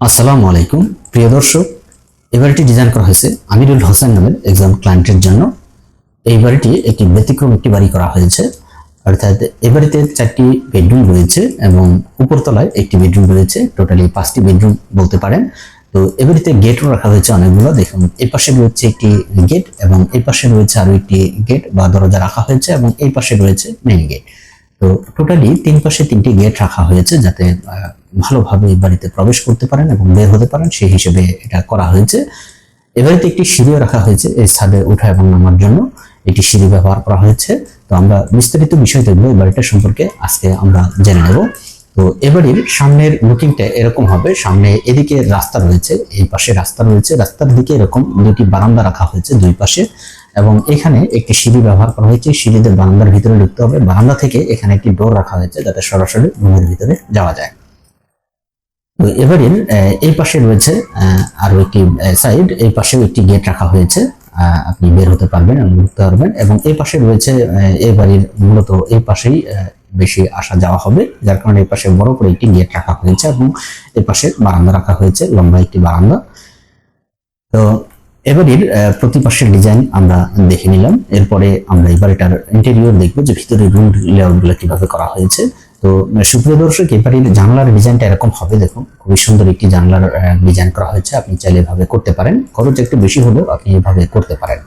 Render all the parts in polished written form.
আসসালামু আলাইকুম প্রিয় দর্শক। এই বাড়িটি ডিজাইন করা হয়েছে আমিরুল হোসেন নামের একজন ক্লায়েন্টের জন্য। এই বাড়িটি একটি ব্যতিক্রম একটি বাড়ি করা হয়েছে, অর্থাৎ এই বাড়িতে 4টি বেডরুম রয়েছে এবং উপরতলায় একটি বেডরুম রয়েছে, টোটালি 5টি বেডরুম বলতে পারেন। তো এই বাড়িতে গেটও রাখা হয়েছে অনেকগুলো। দেখুন এই পাশে রয়েছে একটি গেট এবং এই পাশে রয়েছে আরো একটি গেট বা দরজা রাখা হয়েছে এবং এই পাশে রয়েছে মেইন গেট। তো টোটালি 3 পাশে 3টি গেট রাখা হয়েছে যাতে ভালোভাবে এই বাড়িতে প্রবেশ করতে পারেন এবং বের হতে পারেন, সেই হিসেবে এটা করা হয়েছে। এ বাড়িতে একটি সিঁড়িও রাখা হয়েছে এই ছাদে ওঠা এবং নামার জন্য, একটি সিঁড়ি ব্যবহার করা হয়েছে। তো আমরা বিস্তারিত বিষয় দেখবো এই বাড়িটা সম্পর্কে আজকে আমরা জেনে নেব। তো এ বাড়ির সামনের লুকিংটা এরকম হবে, সামনে এদিকে রাস্তা রয়েছে, এই পাশে রাস্তা রয়েছে, রাস্তার দিকে এরকম দুটি বারান্দা রাখা হয়েছে দুই পাশে এবং এখানে একটি সিঁড়ি ব্যবহার করা হয়েছে। সিঁড়িতে বারান্দার ভিতরে ঢুকতে হবে, বারান্দা থেকে এখানে একটি ডোর রাখা হয়েছে যাতে সরাসরি রুমের ভিতরে যাওয়া যায়। তো এবারের এই পাশে রয়েছে আরো একটি সাইড, এই পাশেও একটি গেট রাখা হয়েছে, আপনি বের হতে পারবেন এবং ঢুকতে পারবেন। এবং এই পাশে রয়েছে এই বাড়ির মূলত এই পাশেই বেশি আসা যাওয়া হবে, যার কারণে এই পাশে বড় করে একটি গেট রাখা হয়েছে এবং এই পাশে বারান্দা রাখা হয়েছে, লম্বা একটি বারান্দা। তো এবারের প্রতি পাশের ডিজাইন আমরা দেখে নিলাম। এরপরে আমরা এই বাড়িটার ইন্টেরিয়র দেখবো যে ভিতরে রুম লেআউট গুলো কিভাবে করা হয়েছে। তো সুপ্রিয় দর্শক, এই বাড়ির জানলার ডিজাইনটা এরকম হবে। দেখুন খুবই সুন্দর একটি জানলার ডিজাইন করা হয়েছে, আপনি চাইলে এভাবে করতে পারেন, খরচ একটু বেশি হলেও আপনি এভাবে করতে পারেন।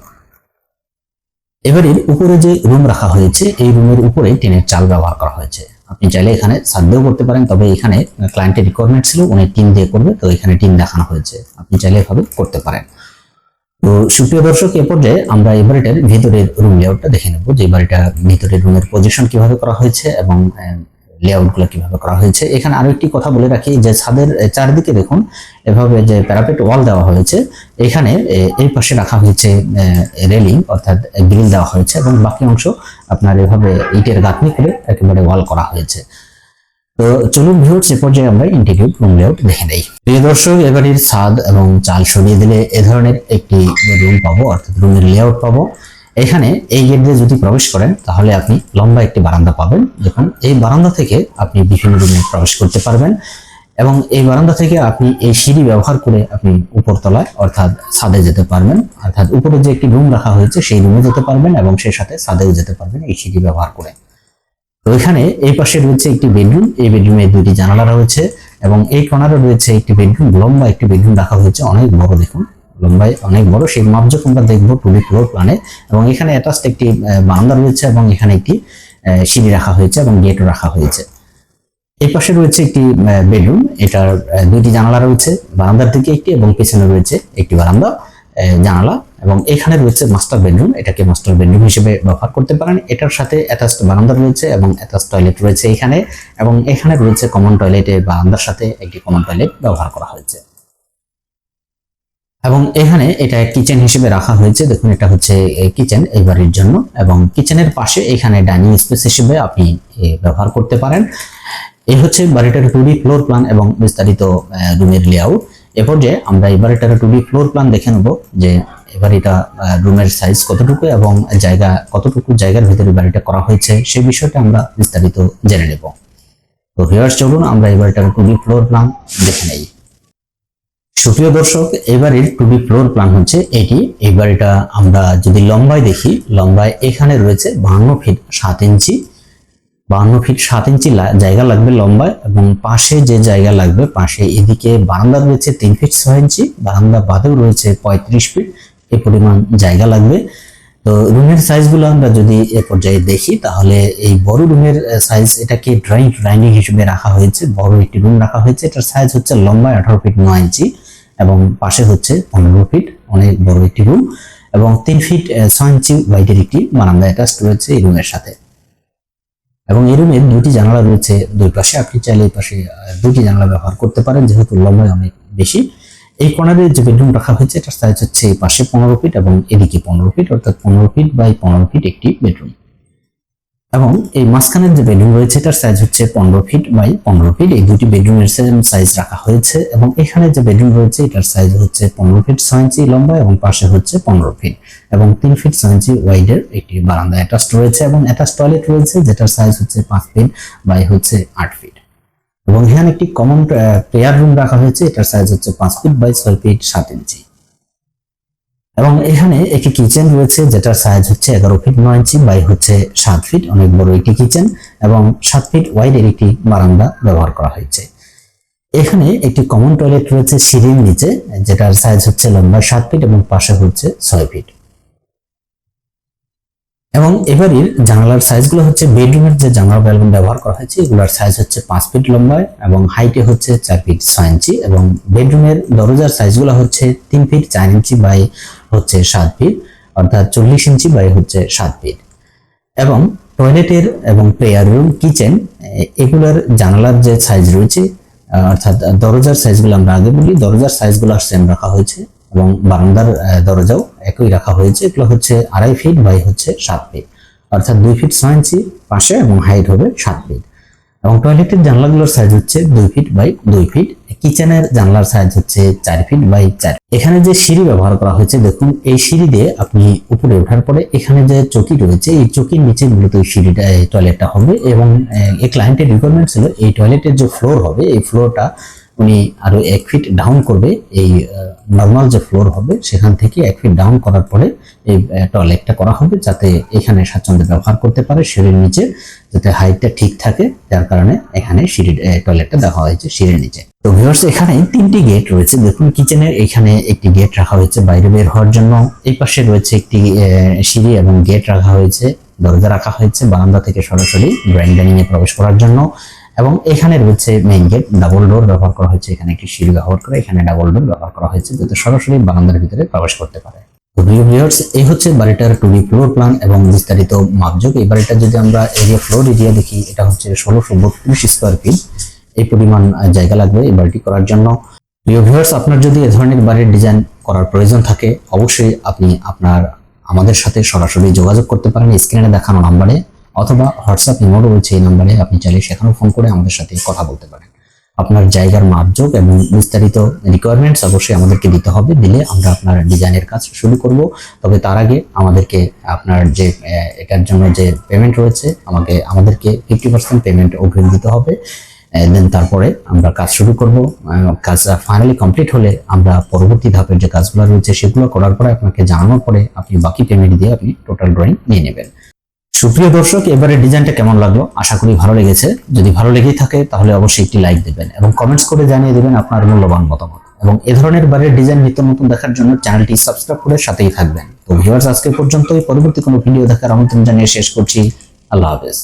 এবারের উপরে যে রুম রাখা হয়েছে এই রুমের উপরে টিনের চাল ব্যবহার করা হয়েছে, আপনি চাইলে এখানে ছাদ দিয়েও করতে পারেন, তবে এখানে ক্লায়েন্টের রিকোয়ারমেন্ট ছিল উনি টিন দিয়ে করবে, তো এখানে টিন দেখানো হয়েছে, আপনি চাইলে এভাবে করতে পারেন। তো সুপ্রিয় দর্শক, এ পর্যায়ে আমরা এই বাড়িটার ভিতরের রুম লেআউটটা দেখে নেব যে বাড়িটা ভিতরের রুমের পজিশন কিভাবে করা হয়েছে এবং লেআউট গুলো কিভাবে করা হয়েছে। এখানে আরো একটি কথা বলে রাখি যে ছাদের চারদিকে দেখুন এভাবে যে প্যারাপেট ওয়াল দেওয়া হয়েছে, এখানে এই পাশে রাখা হয়েছে রেলিং অর্থাৎ গ্রিল দেওয়া হয়েছে এবং বাকি অংশ আপনার এভাবে ইটের গাঁথনি করে একেবারে ওয়াল করা হয়েছে। তো চলুন ভিউয়ার্স, এ পর্যায়ে আমরা ইন্টিগ্রেট রুম লেআউট দেখে নেই। প্রিয় দর্শক, এবারের ছাদ এবং চাল সরিয়ে দিলে এ ধরনের একটি রুম পাবো, অর্থাৎ রুমের লেআউট পাবো। এখানে এই গেট দিয়ে যদি প্রবেশ করেন তাহলে আপনি লম্বা একটি বারান্দা পাবেন। দেখুন এই বারান্দা থেকে আপনি বিভিন্ন রুমে প্রবেশ করতে পারবেন এবং এই বারান্দা থেকে আপনি এই সিঁড়ি ব্যবহার করে আপনি উপরতলায় অর্থাৎ ছাদে যেতে পারবেন, অর্থাৎ উপরে যে একটি রুম রাখা হয়েছে সেই রুমে যেতে পারবেন এবং সেই সাথে ছাদেও যেতে পারবেন এই সিঁড়ি ব্যবহার করে। তো এখানে এই পাশে রয়েছে একটি বেডরুম, এই বেডরুমে দুটি জানালা রয়েছে এবং এই কর্নারে রয়েছে একটি বেডরুম, লম্বা একটি বেডরুম রাখা হয়েছে, অনেক বড়। দেখুন লম্বায় অনেক বড়, সেই মাপজোক আমরা দেখবো 2D ফ্লোর প্ল্যানে। এবং এখানে অ্যাটাচড একটি বারান্দা রয়েছে এবং এখানে একটি সিঁড়ি রাখা হয়েছে এবং গেটও রাখা হয়েছে। এই পাশে রয়েছে একটি বেডরুম, এটার দুইটি জানালা রয়েছে, বারান্দার দিকে একটি এবং পেছনে রয়েছে একটি বারান্দা জানালা। এবং এখানে রয়েছে মাস্টার বেডরুম, এটাকে মাস্টার বেডরুম হিসেবে ব্যবহার করতে পারেন। এটার সাথে অ্যাটাচড বারান্দা রয়েছে এবং অ্যাটাচড টয়লেট রয়েছে এখানে, এবং এখানে রয়েছে কমন টয়লেটে বারান্দার সাথে একটি কমন টয়লেট ব্যবহার করা হয়েছে। এবং এখানে এটা কিচেন হিসেবে রাখা হয়েছে। দেখুন এটা হচ্ছে কিচেন এই বাড়ির জন্য এবং কিচেনের পাশে এখানে ডাইনিং স্পেস হিসেবে আপনি ব্যবহার করতে পারেন। এই হচ্ছে বাড়িটার 2D ফ্লোর প্ল্যান এবং বিস্তারিত রুমের লেআউট। এ পর্যায়ে আমরা এই বাড়িটার 2D ফ্লোর প্ল্যান দেখে নেব যে এবার এটা রুমের সাইজ কতটুকু এবং জায়গা কতটুকু, জায়গার ভিতরে বাড়িটা করা হয়েছে সেই বিষয়টা আমরা বিস্তারিত জেনে নেব। তো ভিউয়ার্স চলুন আমরা এই বাড়িটার 2D ফ্লোর প্ল্যান দেখে নেই। সুপ্রিয় দর্শক, এবারের 2D ফ্লোর প্ল্যান হচ্ছে এটি। এই বাড়িটা আমরা যদি লম্বায় দেখি, লম্বায় এখানে রয়েছে 52 ফিট 7 ইঞ্চি, 52 ফিট 7 ইঞ্চি জায়গা লাগবে লম্বায়। এবং পাশে যে জায়গা লাগবে, পাশে এদিকে বারান্দা রয়েছে 3 ফিট 6 ইঞ্চি, বারান্দা বাদেও রয়েছে 35 ফিট, এই পরিমাণ জায়গা লাগবে। তো রুমের সাইজগুলো আমরা যদি এ পর্যায়ে দেখি তাহলে এই বড় রুমের সাইজ, এটাকে ডাইনিং হিসেবে রাখা হয়েছে, বড় একটি রুম রাখা হয়েছে। এটার সাইজ হচ্ছে লম্বায় 18 ফিট 9 ইঞ্চি এবং পাশে হচ্ছে 15 ফিট, অনেক বড় একটি রুম। এবং 3 ফিট 6 ইঞ্চি ওয়াইডের একটি বারান্দা অ্যাটাচড রয়েছে এই রুমের সাথে। এবং এই রুমের দুটি জানালা রয়েছে দুই পাশে, আপনি চাইলে এই পাশে দুটি জানালা ব্যবহার করতে পারেন যেহেতু লম্বায় অনেক বেশি। এই কর্নারে যে বেডরুম রাখা হয়েছে এটার সাইজ হচ্ছে এই পাশে 15 ফিট এবং এদিকে 15 ফিট, অর্থাৎ 15 ফিট বাই 15 ফিট একটি বেডরুম। এবং এই মাঝখানের যে বেডরুম রয়েছে এটার সাইজ হচ্ছে 15 ফিট বাই 15 ফিট, এই দুটি বেডরুমের সেম সাইজ রাখা হয়েছে। এবং এখানে যে বেডরুম রয়েছে এটার সাইজ হচ্ছে 15 ফিট 6 ইঞ্চি লম্বা এবং পাশে হচ্ছে 15 ফিট এবং 3 ফিট 6 ইঞ্চি ওয়াইডের একটি বারান্দা অ্যাটাচড রয়েছে এবং অ্যাটাচড টয়লেট রয়েছে যেটার সাইজ হচ্ছে 5 ফিট বাই হচ্ছে 8 ফিট। এবং এখানে একটি কমন প্রেয়ার রুম রাখা হয়েছে, এটার সাইজ হচ্ছে 5 ফিট বাই 6 ফিট 7 ইঞ্চি। এবং এখানে একটি কিচেন রয়েছে যেটার সাইজ হচ্ছে 11 ফিট 9 ইঞ্চি বাই হচ্ছে 7 ফিট, অনেক বড় একটি কিচেন, এবং 7 ফিট ওয়াইডের একটি বারান্দা ব্যবহার করা হয়েছে। এখানে একটি কমন টয়লেট রয়েছে সিঁড়ির নিচে, যেটার সাইজ হচ্ছে লম্বা 7 ফিট এবং পাশে হচ্ছে 6 ফিট। এবং এবারের জানালার সাইজগুলো হচ্ছে বেডরুমের যে জানালা ব্যালকনি ব্যবহার করা হয়েছে এগুলোর সাইজ হচ্ছে 5 ফিট লম্বা এবং হাইটে হচ্ছে 4 ফিট 6 ইঞ্চি, এবং বেডরুমের দরজার সাইজগুলো হচ্ছে 3 ফিট 4 ইঞ্চি বাই হচ্ছে 7 ফিট, অর্থাৎ 40 ইঞ্চি বাই হচ্ছে 7 ফিট। এবং টয়লেটের এবং প্রেয়ার রুম, কিচেন এগুলোর জানালার যে সাইজ রয়েছে, অর্থাৎ দরজার সাইজগুলো আমরা আগে বলি, দরজার সাইজগুলো সেম রাখা হয়েছে এবং বারান্দার দরজাও একই রাখা হয়েছে। এগুলো হচ্ছে 2.5 ফিট বাই হচ্ছে 7 ফিট, অর্থাৎ 2 ফিট 6 ইঞ্চি পাশে এবং হাইট হবে 7 ফিট। এবং টয়লেটের জানলাগুলোর সাইজ হচ্ছে 2 ফিট বাই 2 ফিট। কিচেনের জানলার সাইজ হচ্ছে 4 ফিট বাই 4। এখানে যে সিঁড়ি ব্যবহার করা হয়েছে দেখুন, এই সিঁড়ি দিয়ে আপনি উপরে ওঠার পরে এখানে যে চৌকি রয়েছে এই চৌকির নিচে মূলত এই সিঁড়িটা টয়লেটটা হবে। এবং এই ক্লায়েন্টের রিকোয়ারমেন্ট ছিল এই টয়লেটের যে ফ্লোর হবে এই ফ্লোরটা উনি আরো 1 ফিট ডাউন করবে, এই নর্মাল যে ফ্লোর হবে সেখান থেকে 1 ফিট ডাউন করার পরে এই টয়লেটটা করা হবে, যাতে এখানে স্বাচ্ছন্দ্যে ব্যবহার করতে পারে সিঁড়ির নিচে, যাতে হাইটটা ঠিক থাকে, যার কারণে এখানে সিঁড়ির টয়লেটটা দেখা হয়েছে সিঁড়ির নিচে। তো ভিউয়ার্স, এখানে 3টি গেট রয়েছে দেখুন, কিচেনের এখানে একটি গেট রাখা হয়েছে বাইরে বের হওয়ার জন্য, এই পাশে রয়েছে একটি সিঁড়ি এবং গেট রাখা হয়েছে, দরজা রাখা হয়েছে বারান্দা থেকে সরাসরি ড্রয়িং ডাইনিং এ প্রবেশ করার জন্য। এবং এখানে রয়েছে মেইন গেট, ডাবল ডোর ব্যবহার করা হয়েছে, এখানে একটি সিঁড়ি ব্যবহার করে এখানে ডাবল ডোর ব্যবহার করা হয়েছে যাতে সরাসরি বারান্দার ভিতরে প্রবেশ করতে পারে। তো ভিউয়ার্স, এই হচ্ছে বাড়িটার 2D ফ্লোর প্ল্যান এবং বিস্তারিত মাপযোগ। এই বাড়িটা যদি আমরা এরিয়া ফ্লোর এরিয়া দেখি, এটা হচ্ছে 1632 স্কয়ার ফিট, এই পরিমাণ জায়গা লাগবে এই বাড়িটি করার জন্য। প্রিয় ভিউয়ার্স, আপনার যদি এই ধরনের বাড়ির ডিজাইন করার প্রয়োজন থাকে অবশ্যই আপনি আমাদের সাথে সরাসরি যোগাযোগ করতে পারেন স্ক্রিনে দেখানো নাম্বারে, অথবা হোয়াটসঅ্যাপ ইমো রয়েছে এই নাম্বারে, আপনি চাইলে সেখানেও ফোন করে আমাদের সাথে কথা বলতে পারেন। আপনার জায়গার মাপযোগ এবং বিস্তারিত রিকোয়ারমেন্টস অবশ্যই আমাদেরকে দিতে হবে, দিলে আমরা আপনার ডিজাইনের কাজ শুরু করব। তবে তার আগে আমাদেরকে আপনার যে এটার জন্য যে পেমেন্ট রয়েছে আমাদেরকে 50% পেমেন্ট অগ্রিম দিতে হবে। দেন তারপরে আমরা কাজ শুরু করব। কাজ ফাইনালি কমপ্লিট হলে আমরা পরবর্তী ধাপের যে কাজগুলো রয়েছে সেগুলো করার পরে আপনাকে জানানোর পরে আপনি বাকি পেমেন্ট দিয়ে আপনি টোটাল ড্রয়িং নিয়ে নেবেন। সুপ্রিয় দর্শক, এবারে ডিজাইনটা কেমন লাগলো? আশা করি ভালো লেগেছে। যদি ভালো লেগেই থাকে তাহলে অবশ্যই একটি লাইক দেবেন এবং কমেন্টস করে জানিয়ে দেবেন আপনার মূল্যবান মতামত। এবং এ ধরনের বাড়ির ডিজাইন নিত্য নতুন দেখার জন্য চ্যানেলটি সাবস্ক্রাইব করে সাথেই থাকবেন। তো ভিউয়ার্স, আজকে পর্যন্তই। পরবর্তী কোনো ভিডিও দেখার আমন্ত্রণ জানিয়ে শেষ করছি। আল্লাহ হাফেজ।